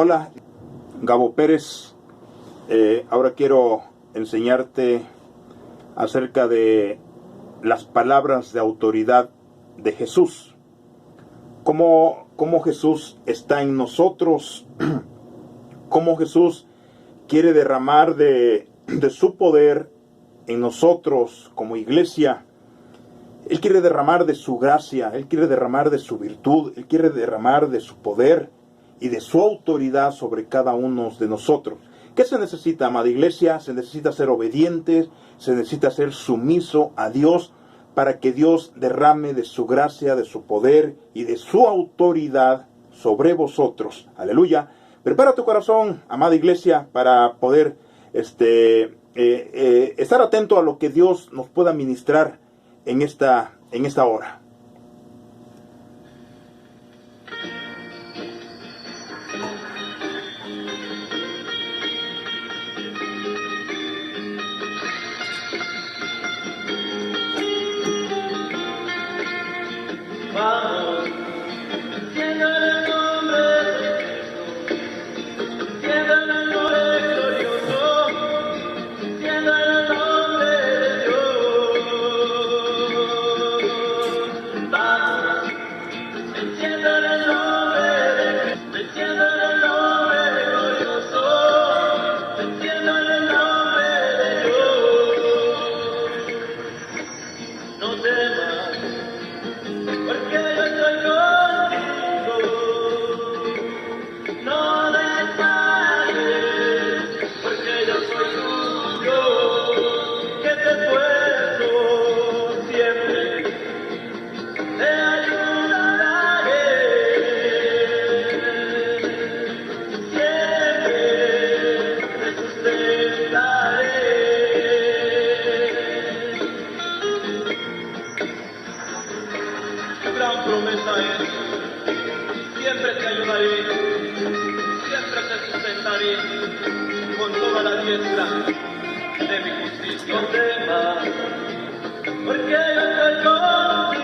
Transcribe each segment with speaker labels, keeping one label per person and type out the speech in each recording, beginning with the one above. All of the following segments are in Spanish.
Speaker 1: Hola, Gabo Pérez. Ahora quiero enseñarte acerca de las palabras de autoridad de Jesús. Cómo Jesús está en nosotros, cómo Jesús quiere derramar de su poder en nosotros como iglesia. Él quiere derramar de su gracia, Él quiere derramar de su virtud, Él quiere derramar de su poder y de su autoridad sobre cada uno de nosotros. ¿Qué se necesita, amada iglesia? Se necesita ser obedientes, se necesita ser sumiso a Dios para que Dios derrame de su gracia, de su poder y de su autoridad sobre vosotros. Aleluya. Prepara tu corazón, amada iglesia, para poder estar atento a lo que Dios nos pueda ministrar en esta hora.
Speaker 2: Vamos, encienda el nombre de Cristo, encienda el nombre glorioso, encienda el nombre de Dios. Vamos, encienda el nombre de Cristo, encienda el nombre glorioso, encienda el nombre de Dios. No temas, porque yo estoy contigo, no desmayes, porque yo soy tuyo, que te esfuerzo siempre, te ayudaré, siempre te sustentaré. Tu gran promesa es, siempre te ayudaré, siempre te sustentaré, con toda la diestra de mi justicia. No temas, porque yo estoy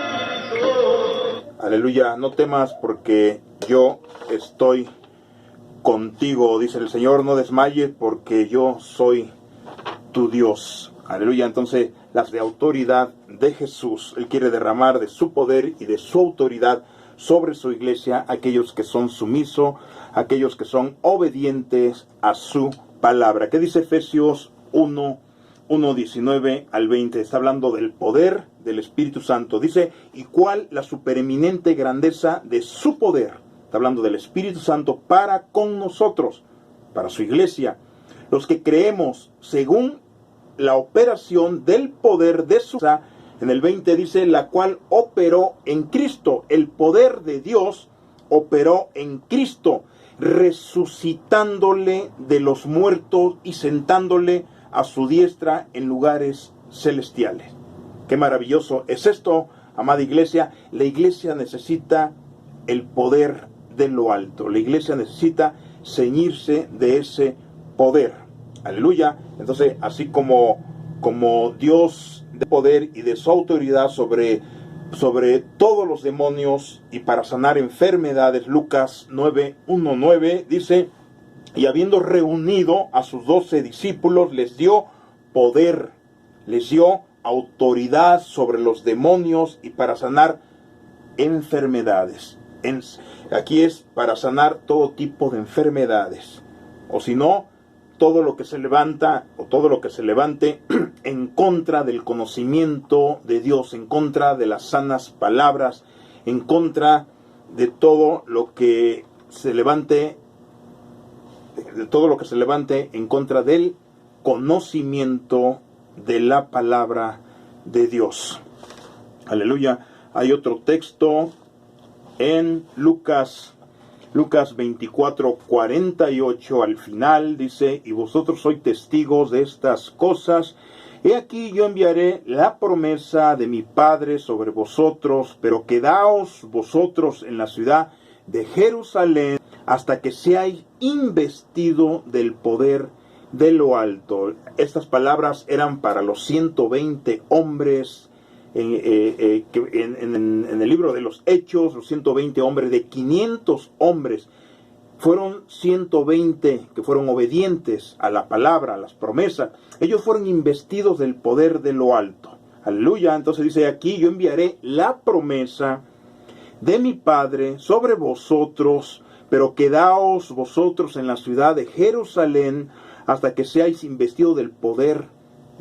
Speaker 2: contigo.
Speaker 1: Aleluya, no temas porque yo estoy contigo, dice el Señor, no desmayes porque yo soy tu Dios. Aleluya, entonces las de autoridad de Jesús, Él quiere derramar de su poder y de su autoridad sobre su iglesia, aquellos que son sumisos, aquellos que son obedientes a su palabra. ¿Qué dice Efesios 1:19 al 20? Está hablando del poder del Espíritu Santo. Dice, ¿y cuál la supereminente grandeza de su poder? Está hablando del Espíritu Santo para con nosotros, para su iglesia, los que creemos según la operación del poder de su... En el 20 dice, la cual operó en Cristo. El poder de Dios operó en Cristo, resucitándole de los muertos y sentándole a su diestra en lugares celestiales. Qué maravilloso es esto, amada iglesia. La iglesia necesita el poder de lo alto. La iglesia necesita ceñirse de ese poder. Aleluya. Entonces, así como Dios de poder y de su autoridad sobre todos los demonios y para sanar enfermedades, Lucas 9:1-9 dice, y habiendo reunido a sus 12 discípulos, les dio poder, les dio autoridad sobre los demonios y para sanar enfermedades. Aquí es para sanar todo tipo de enfermedades, o si no, todo lo que se levanta o todo lo que se levante en contra del conocimiento de Dios, en contra de las sanas palabras, en contra de todo lo que se levante, en contra del conocimiento de la palabra de Dios. Aleluya. Hay otro texto en Lucas 24:48 al final, dice, y vosotros sois testigos de estas cosas. He aquí yo enviaré la promesa de mi Padre sobre vosotros, pero quedaos vosotros en la ciudad de Jerusalén hasta que seáis investido del poder de lo alto. Estas palabras eran para los 120 hombres en el libro de los Hechos, los 120 hombres de 500 hombres fueron 120 que fueron obedientes a la palabra, a las promesas. Ellos fueron investidos del poder de lo alto. Aleluya. Entonces dice aquí, yo enviaré la promesa de mi Padre sobre vosotros, pero quedaos vosotros en la ciudad de Jerusalén hasta que seáis investidos del poder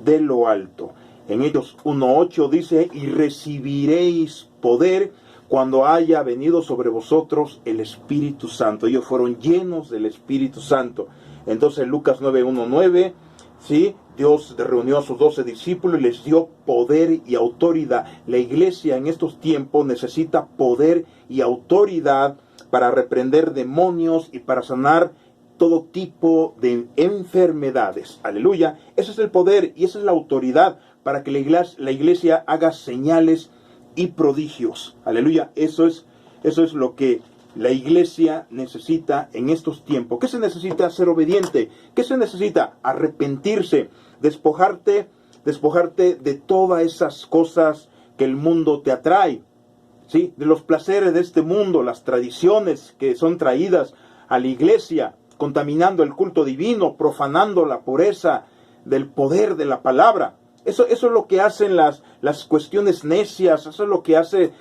Speaker 1: de lo alto. En Hechos 1:8 dice, y recibiréis poder cuando haya venido sobre vosotros el Espíritu Santo. Ellos fueron llenos del Espíritu Santo. Entonces Lucas 9:1-9, ¿sí? Dios reunió a sus 12 discípulos y les dio poder y autoridad. La iglesia en estos tiempos necesita poder y autoridad para reprender demonios y para sanar todo tipo de enfermedades. Aleluya. Ese es el poder y esa es la autoridad para que la iglesia haga señales y prodigios. Aleluya. Eso es lo que la iglesia necesita en estos tiempos. ¿Qué se necesita? Ser obediente. ¿Qué se necesita? Arrepentirse. Despojarte de todas esas cosas que el mundo te atrae, ¿sí? De los placeres de este mundo, las tradiciones que son traídas a la iglesia, contaminando el culto divino, profanando la pureza del poder de la palabra. Eso es lo que hacen las cuestiones necias, eso es lo que hace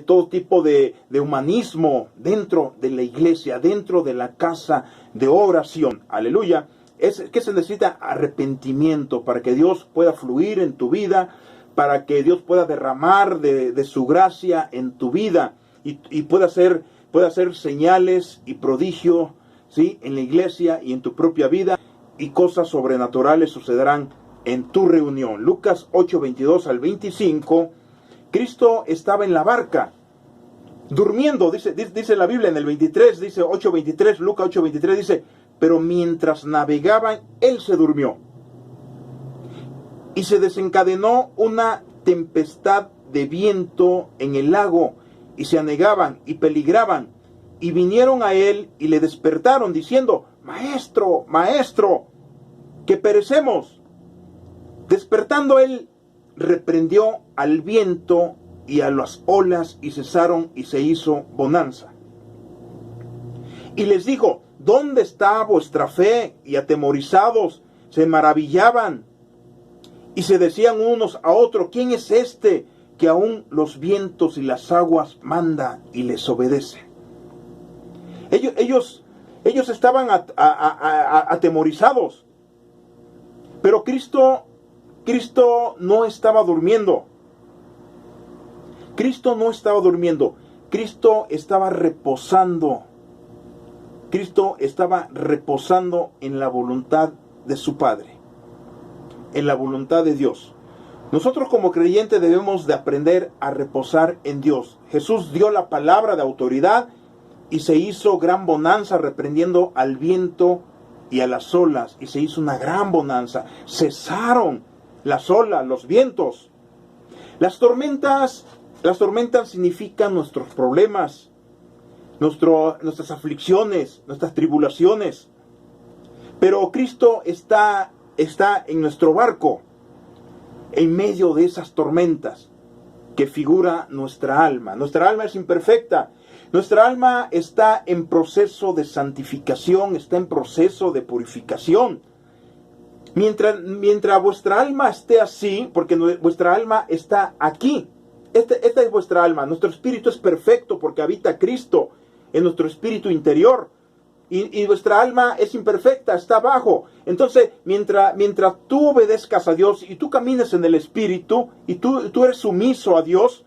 Speaker 1: todo tipo de humanismo dentro de la iglesia, dentro de la casa de oración. Aleluya. Es que se necesita arrepentimiento para que Dios pueda fluir en tu vida, para que Dios pueda derramar de su gracia en tu vida y pueda hacer señales y prodigio, ¿sí? En la iglesia y en tu propia vida, y cosas sobrenaturales sucederán en tu reunión. Lucas 8:22-25, Cristo estaba en la barca, durmiendo, dice la Biblia en el 23, dice 8:23, Lucas 8:23 dice, pero mientras navegaban, él se durmió. Y se desencadenó una tempestad de viento en el lago, y se anegaban y peligraban, y vinieron a él y le despertaron, diciendo, Maestro, Maestro, que perecemos. Despertando él, reprendió al viento y a las olas, y cesaron, y se hizo bonanza. Y les dijo, ¿dónde está vuestra fe? Y atemorizados se maravillaban y se decían unos a otros, ¿quién es este que aún los vientos y las aguas manda y les obedece? Ellos estaban atemorizados, pero Cristo no estaba durmiendo. Cristo no estaba durmiendo. Cristo estaba reposando. Cristo estaba reposando en la voluntad de su Padre, en la voluntad de Dios. Nosotros como creyentes debemos de aprender a reposar en Dios. Jesús dio la palabra de autoridad y se hizo gran bonanza reprendiendo al viento y a las olas, y se hizo una gran bonanza. Cesaron las olas, los vientos. Las tormentas significan nuestros problemas, nuestras aflicciones, nuestras tribulaciones. Pero Cristo está en nuestro barco, en medio de esas tormentas, que figura nuestra alma. Nuestra alma es imperfecta. Nuestra alma está en proceso de santificación, está en proceso de purificación. Mientras vuestra alma esté así, porque vuestra alma está aquí. Esta es vuestra alma. Nuestro espíritu es perfecto porque habita Cristo en nuestro espíritu interior, y vuestra alma es imperfecta, está abajo. Entonces, mientras tú obedezcas a Dios y tú camines en el espíritu y tú eres sumiso a Dios,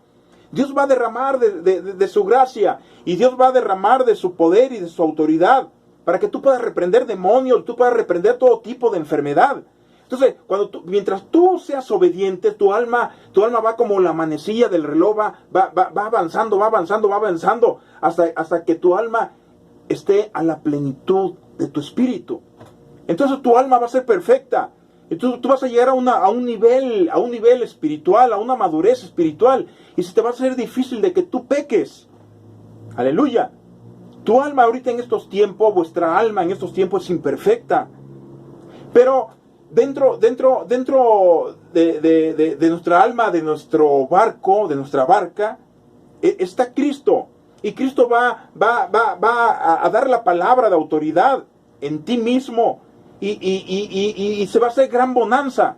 Speaker 1: Dios va a derramar de su gracia, y Dios va a derramar de su poder y de su autoridad para que tú puedas reprender demonios, tú puedas reprender todo tipo de enfermedad. Entonces, mientras tú seas obediente, tu alma va como la manecilla del reloj, va avanzando, hasta que tu alma esté a la plenitud de tu espíritu. Entonces tu alma va a ser perfecta. Y tú vas a llegar a un nivel espiritual, a una madurez espiritual. Y se te va a hacer difícil de que tú peques. Aleluya. Tu alma ahorita en estos tiempos, vuestra alma en estos tiempos es imperfecta. Pero dentro de nuestra alma, de nuestro barco, de nuestra barca, está Cristo. Y Cristo va a dar la palabra de autoridad en ti mismo. Y se va a hacer gran bonanza.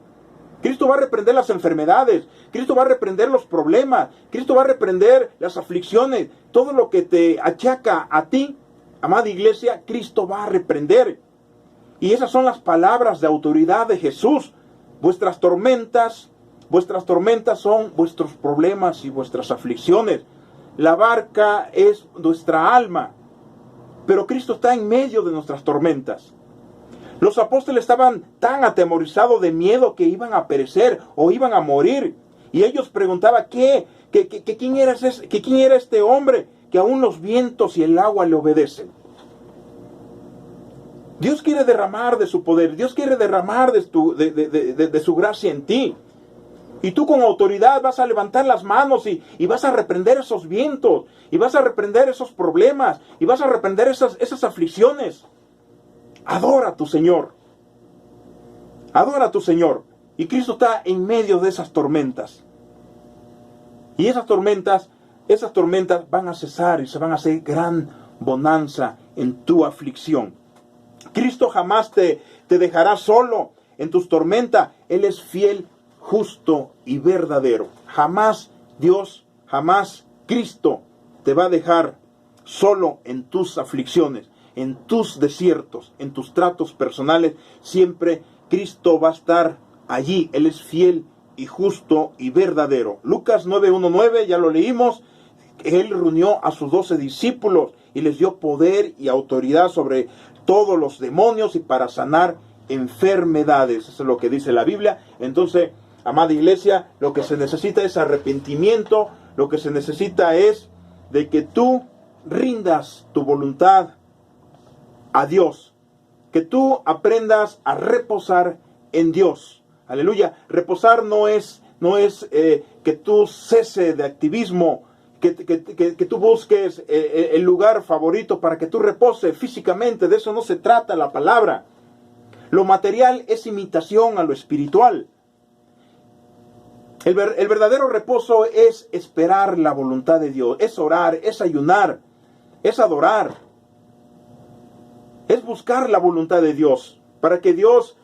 Speaker 1: Cristo va a reprender las enfermedades. Cristo va a reprender los problemas. Cristo va a reprender las aflicciones. Todo lo que te achaca a ti, amada iglesia, Cristo va a reprender. Y esas son las palabras de autoridad de Jesús. Vuestras tormentas son vuestros problemas y vuestras aflicciones. La barca es nuestra alma, pero Cristo está en medio de nuestras tormentas. Los apóstoles estaban tan atemorizados de miedo que iban a perecer o iban a morir. Y ellos preguntaban, ¿quién era este hombre que aún los vientos y el agua le obedecen? Dios quiere derramar de su poder, Dios quiere derramar de su gracia en ti. Y tú con autoridad vas a levantar las manos y vas a reprender esos vientos, y vas a reprender esos problemas, y vas a reprender esas aflicciones. Adora a tu Señor. Adora a tu Señor. Y Cristo está en medio de esas tormentas. Y esas tormentas van a cesar y se van a hacer gran bonanza en tu aflicción. Cristo jamás te dejará solo en tus tormentas. Él es fiel, justo y verdadero. Jamás Dios, jamás Cristo te va a dejar solo en tus aflicciones, en tus desiertos, en tus tratos personales. Siempre Cristo va a estar allí. Él es fiel y justo y verdadero. Lucas 9:19, ya lo leímos. Él reunió a sus 12 discípulos y les dio poder y autoridad sobre todos los demonios y para sanar enfermedades. Eso es lo que dice la Biblia. Entonces, amada iglesia, lo que se necesita es arrepentimiento. Lo que se necesita es de que tú rindas tu voluntad a Dios. Que tú aprendas a reposar en Dios. Aleluya. Reposar no es que tú cese de activismo, que tú busques el lugar favorito para que tú reposes físicamente. De eso no se trata la palabra. Lo material es imitación a lo espiritual. El verdadero reposo es esperar la voluntad de Dios, es orar, es ayunar, es adorar, es buscar la voluntad de Dios, para que Dios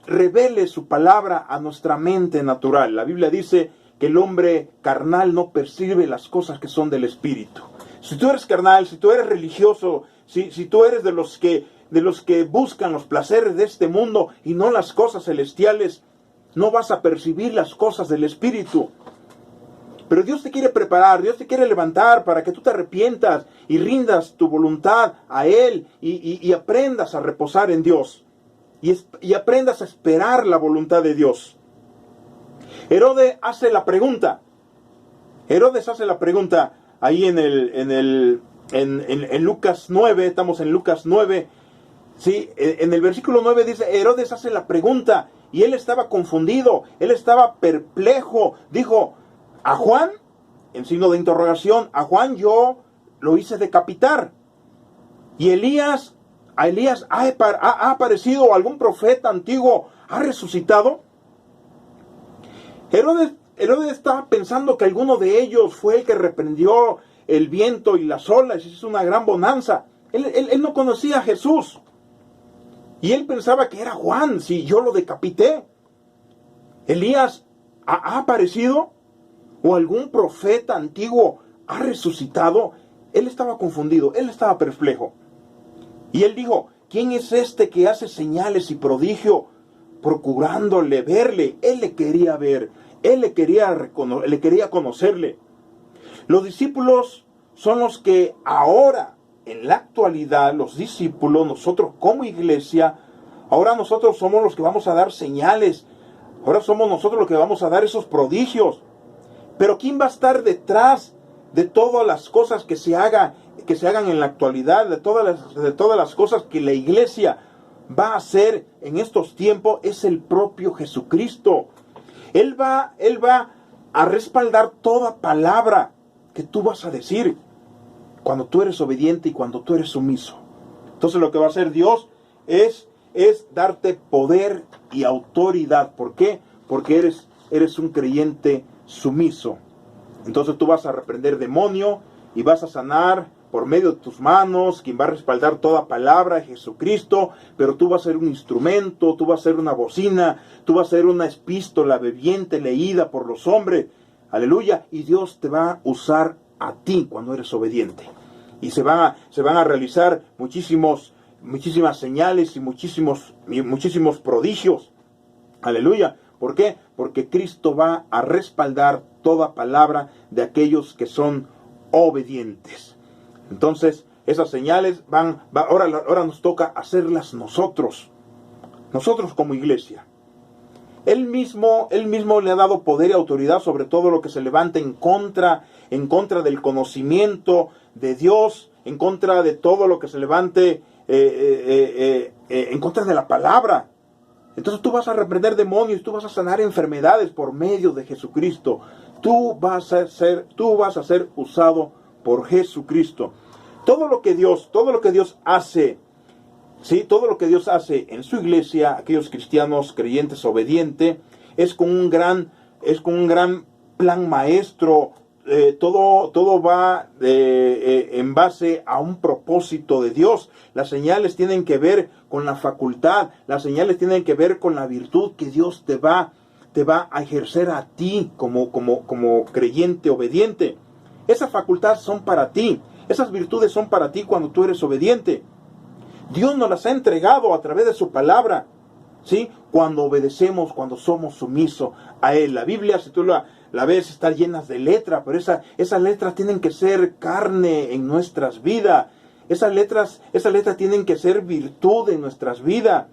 Speaker 1: revele su palabra a nuestra mente natural. La Biblia dice que el hombre carnal no percibe las cosas que son del Espíritu. Si tú eres carnal, si tú eres religioso, si tú eres de los que buscan los placeres de este mundo y no las cosas celestiales, no vas a percibir las cosas del Espíritu. Pero Dios te quiere preparar, Dios te quiere levantar para que tú te arrepientas y rindas tu voluntad a Él y aprendas a reposar en Dios. Y aprendas a esperar la voluntad de Dios. Herodes hace la pregunta. Herodes hace la pregunta ahí en Lucas 9, estamos en Lucas 9. Sí, en el versículo 9 dice, Herodes hace la pregunta. Y él estaba confundido, él estaba perplejo. Dijo, a Juan, en signo de interrogación, a Juan yo lo hice decapitar. Y a Elías ha aparecido, algún profeta antiguo ha resucitado. Herodes estaba pensando que alguno de ellos fue el que reprendió el viento y las olas. Es una gran bonanza. Él no conocía a Jesús. Y él pensaba que era Juan, si yo lo decapité. ¿Elías ha aparecido? ¿O algún profeta antiguo ha resucitado? Él estaba confundido, él estaba perplejo. Y él dijo, ¿quién es este que hace señales y prodigio procurándole verle? Él le quería ver, él le quería conocerle. Los discípulos son los que ahora, en la actualidad, los discípulos, nosotros como iglesia, ahora nosotros somos los que vamos a dar señales. Ahora somos nosotros los que vamos a dar esos prodigios. Pero ¿quién va a estar detrás de todas las cosas que se hagan en la actualidad, de todas las cosas que la iglesia va a hacer en estos tiempos? Es el propio Jesucristo. Él va a respaldar toda palabra que tú vas a decir cuando tú eres obediente y cuando tú eres sumiso. Entonces lo que va a hacer Dios es darte poder y autoridad. ¿Por qué? Porque eres un creyente sumiso. Entonces tú vas a reprender demonio y vas a sanar por medio de tus manos, quien va a respaldar toda palabra de Jesucristo, pero tú vas a ser un instrumento, tú vas a ser una bocina, tú vas a ser una epístola bebiente, leída por los hombres, aleluya, y Dios te va a usar a ti cuando eres obediente. Y se van a realizar muchísimas señales y muchísimos prodigios, aleluya. ¿Por qué? Porque Cristo va a respaldar toda palabra de aquellos que son obedientes. Entonces, esas señales ahora nos toca hacerlas nosotros como iglesia. Él mismo le ha dado poder y autoridad sobre todo lo que se levante en contra del conocimiento de Dios, en contra de todo lo que se levante en contra de la palabra. Entonces tú vas a reprender demonios, tú vas a sanar enfermedades por medio de Jesucristo. Tú vas a ser usado por Jesucristo. Todo lo que Dios hace, ¿sí? Todo lo que Dios hace en su iglesia, aquellos cristianos creyentes obedientes, es con un gran plan maestro. Todo va en base a un propósito de Dios. Las señales tienen que ver con la facultad, las señales tienen que ver con la virtud que Dios te va a ejercer a ti como creyente obediente. Esas facultades son para ti, esas virtudes son para ti cuando tú eres obediente. Dios nos las ha entregado a través de su palabra, ¿sí? Cuando obedecemos, cuando somos sumisos a Él. La Biblia, si tú la ves, está llena de letras, pero esas letras tienen que ser carne en nuestras vidas. Esas letras tienen que ser virtud en nuestras vidas.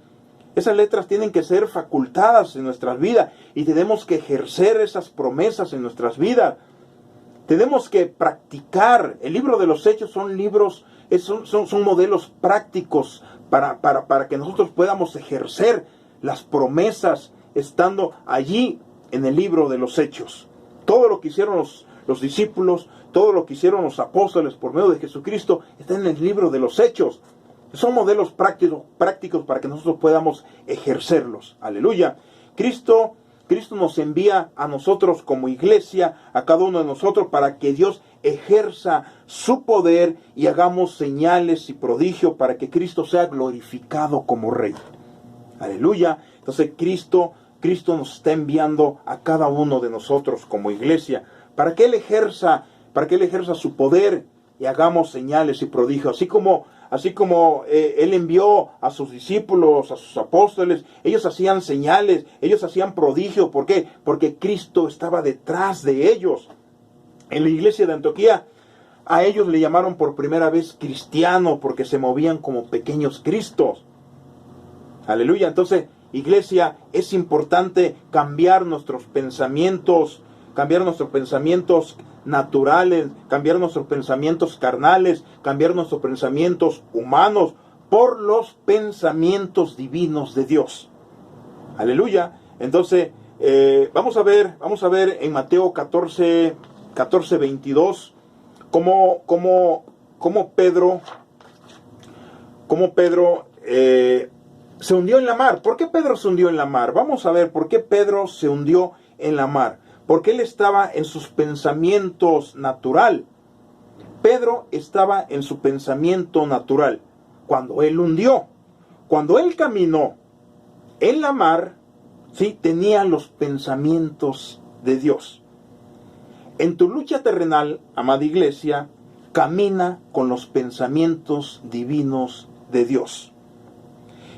Speaker 1: Esas letras tienen que ser facultadas en nuestras vidas. Y tenemos que ejercer esas promesas en nuestras vidas. Tenemos que practicar. El libro de los Hechos son modelos prácticos para que nosotros podamos ejercer las promesas estando allí en el libro de los Hechos. Todo lo que hicieron los discípulos, todo lo que hicieron los apóstoles por medio de Jesucristo está en el libro de los Hechos. Son modelos prácticos para que nosotros podamos ejercerlos. Aleluya. Cristo nos envía a nosotros como iglesia, a cada uno de nosotros, para que Dios ejerza su poder y hagamos señales y prodigios para que Cristo sea glorificado como Rey. Aleluya. Entonces Cristo nos está enviando a cada uno de nosotros como iglesia para que Él ejerza su poder y hagamos señales y prodigios. Así como Él envió a sus discípulos, a sus apóstoles, ellos hacían señales, ellos hacían prodigios. ¿Por qué? Porque Cristo estaba detrás de ellos. En la iglesia de Antioquía, a ellos le llamaron por primera vez cristianos porque se movían como pequeños Cristos. Aleluya. Entonces, iglesia, es importante cambiar nuestros pensamientos naturales, cambiar nuestros pensamientos carnales, cambiar nuestros pensamientos humanos por los pensamientos divinos de Dios. Aleluya. Entonces, vamos a ver en Mateo 14:22 cómo Pedro se hundió en la mar. ¿Por qué Pedro se hundió en la mar? Vamos a ver por qué Pedro se hundió en la mar. Porque él estaba en sus pensamientos natural. Pedro estaba en su pensamiento natural. Cuando él caminó en la mar, ¿sí? Tenía los pensamientos de Dios. En tu lucha terrenal, amada iglesia, camina con los pensamientos divinos de Dios.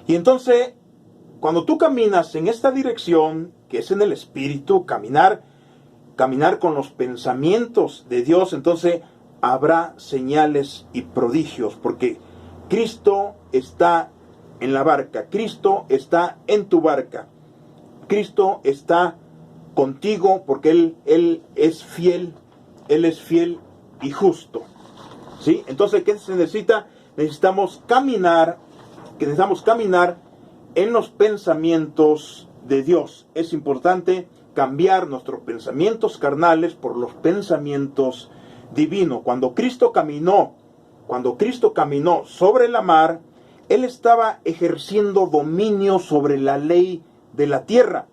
Speaker 1: Y entonces, cuando tú caminas en esta dirección, que es en el Espíritu, caminar con los pensamientos de Dios, entonces habrá señales y prodigios, porque Cristo está en la barca, Cristo está en tu barca, Cristo está contigo porque Él es fiel y justo. ¿Sí? Entonces, ¿qué se necesita? Necesitamos caminar en los pensamientos de Dios. Es importante cambiar nuestros pensamientos carnales por los pensamientos divinos. Cuando Cristo caminó sobre la mar, Él estaba ejerciendo dominio sobre la ley de la tierra.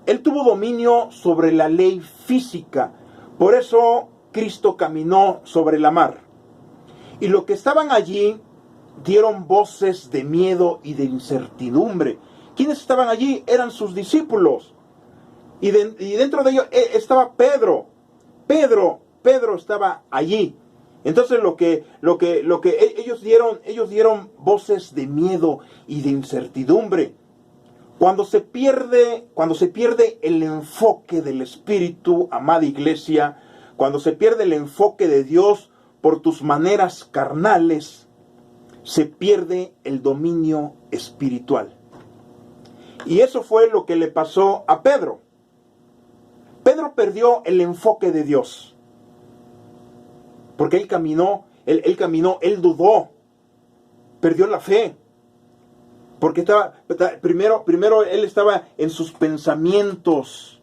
Speaker 1: Él tuvo dominio sobre la ley física. Por eso Cristo caminó sobre la mar. Y los que estaban allí dieron voces de miedo y de incertidumbre. ¿Quiénes estaban allí? Eran sus discípulos. Y dentro de ellos estaba Pedro. Pedro estaba allí. Entonces ellos dieron voces de miedo y de incertidumbre. Cuando se pierde el enfoque del Espíritu, amada iglesia, cuando se pierde el enfoque de Dios por tus maneras carnales, se pierde el dominio espiritual. Y eso fue lo que le pasó a Pedro. Pedro perdió el enfoque de Dios. Porque él caminó, él dudó, perdió la fe. Porque primero él estaba en sus pensamientos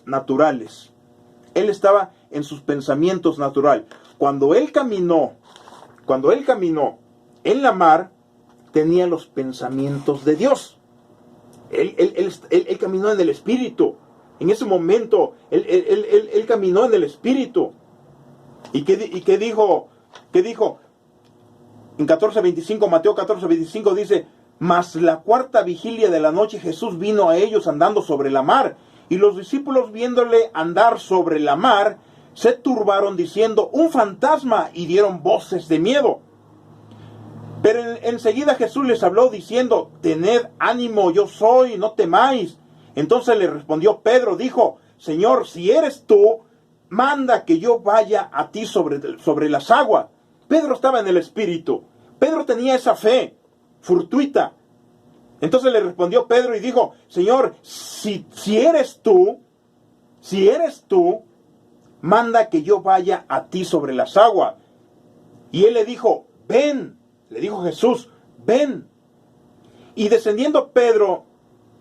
Speaker 1: naturales. Él estaba en sus pensamientos naturales. Cuando él caminó en la mar, tenía los pensamientos de Dios. Él caminó en el Espíritu. En ese momento, él caminó en el Espíritu. ¿Y qué dijo? En 14:25, Mateo 14:25 dice: mas la cuarta vigilia de la noche Jesús vino a ellos andando sobre la mar. Y los discípulos, viéndole andar sobre la mar, se turbaron diciendo: un fantasma, y dieron voces de miedo. Pero enseguida Jesús les habló diciendo: tened ánimo, yo soy, no temáis. Entonces le respondió Pedro, dijo: Señor, si eres tú, manda que yo vaya a ti sobre las aguas. Pedro estaba en el Espíritu. Pedro tenía esa fe fortuita. Entonces le respondió Pedro y dijo: Señor, si eres tú, manda que yo vaya a ti sobre las aguas. Y él le dijo: ven. Le dijo Jesús: ven. Y descendiendo Pedro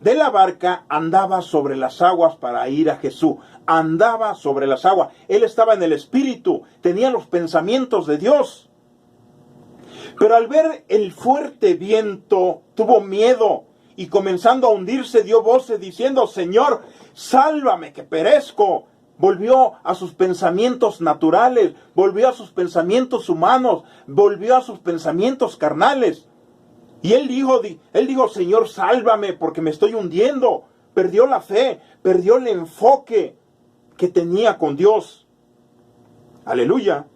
Speaker 1: de la barca, andaba sobre las aguas para ir a Jesús. Andaba sobre las aguas. Él estaba en el Espíritu. Tenía los pensamientos de Dios. Pero al ver el fuerte viento, tuvo miedo. Y comenzando a hundirse, dio voces diciendo: Señor, sálvame, que perezco. Volvió a sus pensamientos naturales, volvió a sus pensamientos humanos, volvió a sus pensamientos carnales. Y él dijo: Señor, sálvame, porque me estoy hundiendo. Perdió la fe, perdió el enfoque que tenía con Dios. Aleluya.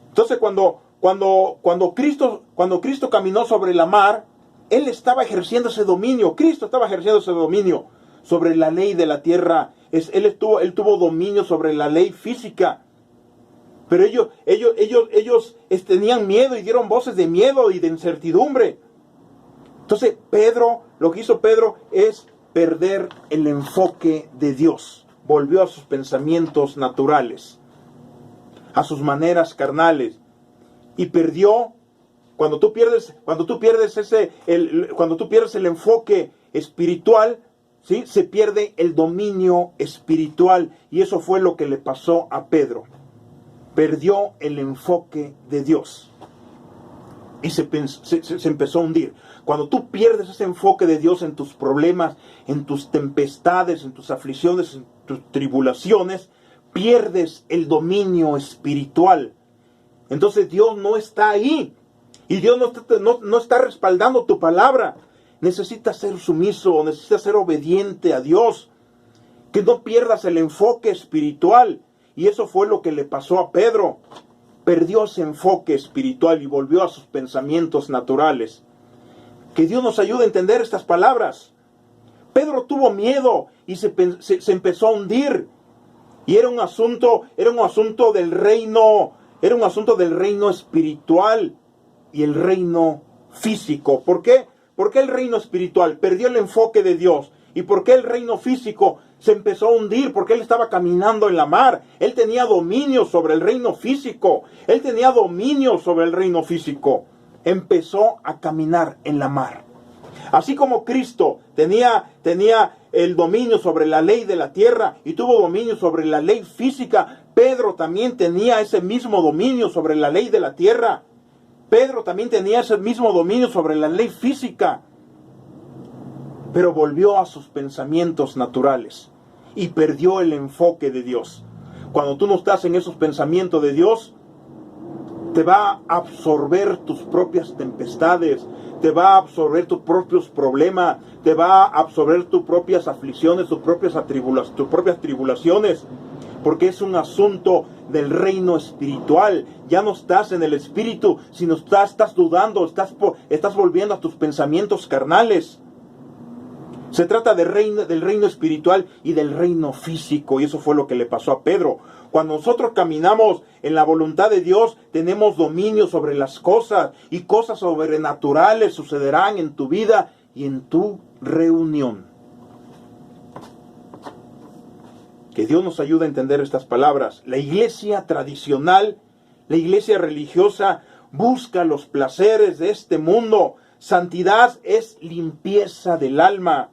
Speaker 1: Entonces cuando Cristo caminó sobre la mar, Él estaba ejerciendo ese dominio. Cristo estaba ejerciendo ese dominio sobre la ley de la tierra. Él tuvo dominio sobre la ley física. Pero ellos tenían miedo y dieron voces de miedo y de incertidumbre. Entonces lo que hizo Pedro es perder el enfoque de Dios. Volvió a sus pensamientos naturales, a sus maneras carnales. Y perdió, cuando tú pierdes el enfoque espiritual, ¿sí? Se pierde el dominio espiritual. Y eso fue lo que le pasó a Pedro. Perdió el enfoque de Dios y se empezó a hundir. Cuando tú pierdes ese enfoque de Dios en tus problemas, en tus tempestades, en tus aflicciones, en tus tribulaciones, pierdes el dominio espiritual. Entonces Dios no está ahí y Dios no está respaldando tu palabra. Necesitas ser sumiso, necesitas ser obediente a Dios. Que no pierdas el enfoque espiritual. Y eso fue lo que le pasó a Pedro. Perdió ese enfoque espiritual y volvió a sus pensamientos naturales. Que Dios nos ayude a entender estas palabras. Pedro tuvo miedo y se empezó a hundir. Y era un asunto del reino, era un asunto del reino espiritual y el reino físico. ¿Por qué? ¿Por qué el reino espiritual perdió el enfoque de Dios? ¿Y por qué el reino físico se empezó a hundir? Porque él estaba caminando en la mar. Él tenía dominio sobre el reino físico. Empezó a caminar en la mar. Así como Cristo tenía el dominio sobre la ley de la tierra y tuvo dominio sobre la ley física, Pedro también tenía ese mismo dominio sobre la ley de la tierra. Pedro también tenía ese mismo dominio sobre la ley física. pero volvió a sus pensamientos naturales y perdió el enfoque de Dios. Cuando tú no estás en esos pensamientos de Dios, te va a absorber tus propias tempestades, te va a absorber tus propios problemas, te va a absorber tus propias aflicciones, tus propias tribulaciones, porque es un asunto del reino espiritual. Ya no estás en el espíritu, sino estás dudando, estás volviendo a tus pensamientos carnales. Se trata del reino espiritual y del reino físico, y eso fue lo que le pasó a Pedro. Cuando nosotros caminamos en la voluntad de Dios, tenemos dominio sobre las cosas, y cosas sobrenaturales sucederán en tu vida y en tu reunión. Que Dios nos ayude a entender estas palabras. La iglesia tradicional, la iglesia religiosa, busca los placeres de este mundo. Santidad es limpieza del alma.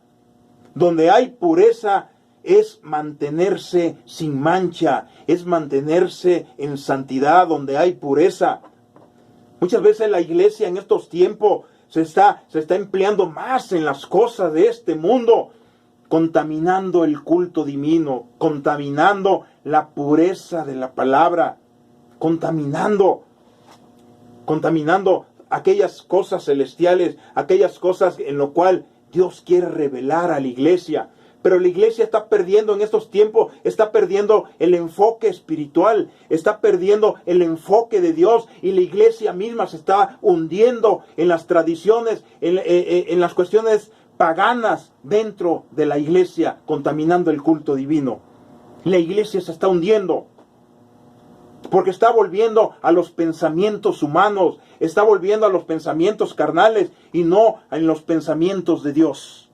Speaker 1: Donde hay pureza es mantenerse sin mancha, es mantenerse en santidad donde hay pureza. Muchas veces la iglesia en estos tiempos se está empleando más en las cosas de este mundo, contaminando el culto divino, contaminando la pureza de la palabra, contaminando aquellas cosas celestiales, aquellas cosas en lo cual Dios quiere revelar a la iglesia. Pero la iglesia está perdiendo en estos tiempos, está perdiendo el enfoque espiritual, está perdiendo el enfoque de Dios, y la iglesia misma se está hundiendo en las tradiciones, en las cuestiones paganas dentro de la iglesia, contaminando el culto divino. La iglesia se está hundiendo porque está volviendo a los pensamientos humanos, está volviendo a los pensamientos carnales y no en los pensamientos de Dios.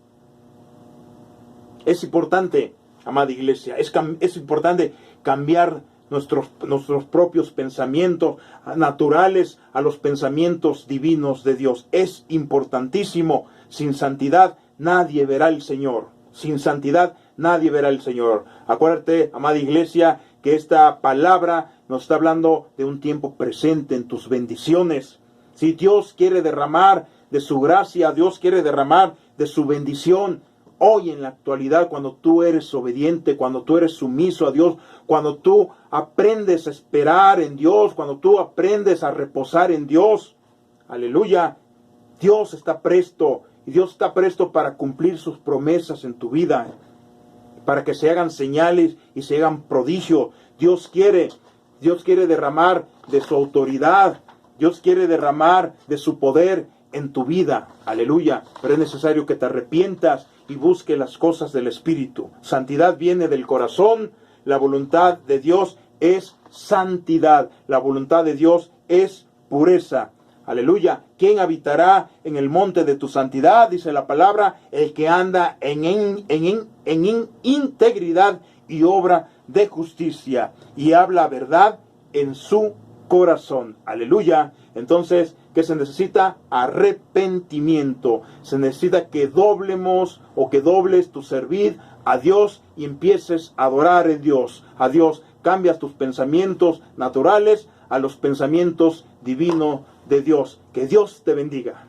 Speaker 1: Es importante, amada iglesia, es importante cambiar nuestros propios pensamientos naturales a los pensamientos divinos de Dios. Es importantísimo. Sin santidad nadie verá al Señor. Sin santidad nadie verá al Señor. Acuérdate, amada iglesia, que esta palabra nos está hablando de un tiempo presente en tus bendiciones. Si Dios quiere derramar de su gracia, Dios quiere derramar de su bendición hoy en la actualidad, cuando tú eres obediente, cuando tú eres sumiso a Dios, cuando tú aprendes a esperar en Dios, cuando tú aprendes a reposar en Dios. Aleluya. Dios está presto, y Dios está presto para cumplir sus promesas en tu vida, para que se hagan señales y se hagan prodigios. Dios quiere derramar de su autoridad, Dios quiere derramar de su poder en tu vida. Aleluya. Pero es necesario que te arrepientas y busque las cosas del Espíritu. Santidad viene del corazón. La voluntad de Dios es santidad. La voluntad de Dios es pureza. Aleluya. ¿Quién habitará en el monte de tu santidad? Dice la palabra, el que anda en integridad y obra de justicia, y habla verdad en su corazón. Aleluya. Entonces, ¿qué se necesita? Arrepentimiento. Se necesita que dobles tu servir a Dios y empieces a adorar a Dios. Cambias tus pensamientos naturales a los pensamientos divinos de Dios. Que Dios te bendiga.